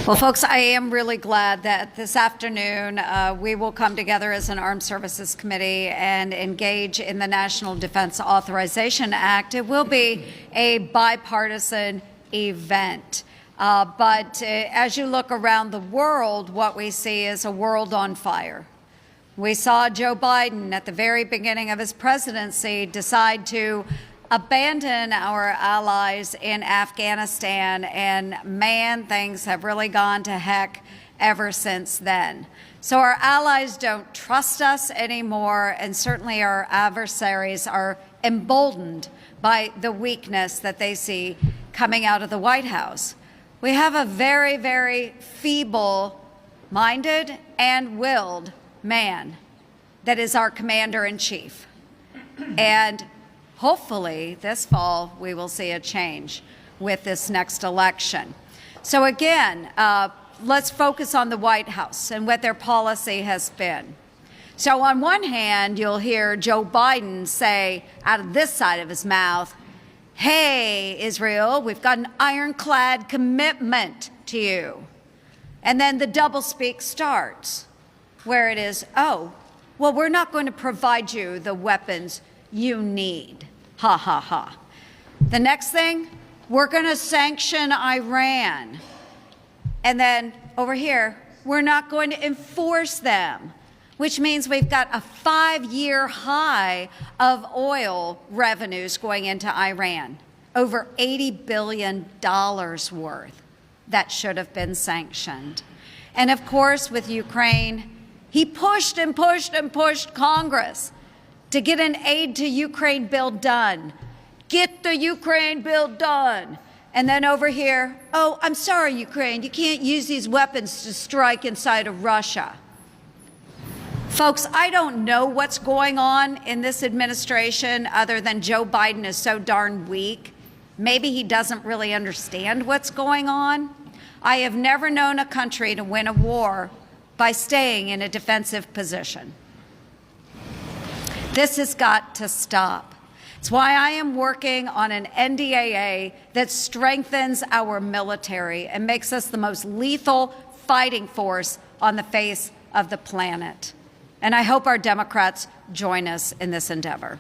Well, folks, I am really glad that this afternoon we will come together as an Armed Services Committee and engage in the National Defense Authorization Act. It will be a bipartisan event. But as you look around the world, what we see is a world on fire. We saw Joe Biden at the very beginning of his presidency decide to abandon our allies in Afghanistan, and man, things have really gone to heck ever since then. So our allies don't trust us anymore, and certainly our adversaries are emboldened by the weakness that they see coming out of the White House. We have a very, very feeble-minded and willed man that is our commander-in-chief. And hopefully, this fall, we will see a change with this next election. So again, let's focus on the White House and what their policy has been. So on one hand, you'll hear Joe Biden say out of this side of his mouth, "Hey, Israel, we've got an ironclad commitment to you." And then the doublespeak starts, where it is, "Oh, well, we're not going to provide you the weapons you need." Ha, ha, ha. The next thing, we're going to sanction Iran. And then over here, we're not going to enforce them, which means we've got a 5-year high of oil revenues going into Iran, over $80 billion worth that should have been sanctioned. And of course, with Ukraine, he pushed and pushed and pushed Congress to get an aid to Ukraine bill done. Get the Ukraine bill done. And then over here, "Oh, I'm sorry, Ukraine, you can't use these weapons to strike inside of Russia." Folks, I don't know what's going on in this administration other than Joe Biden is so darn weak. Maybe he doesn't really understand what's going on. I have never known a country to win a war by staying in a defensive position. This has got to stop. It's why I am working on an NDAA that strengthens our military and makes us the most lethal fighting force on the face of the planet. And I hope our Democrats join us in this endeavor.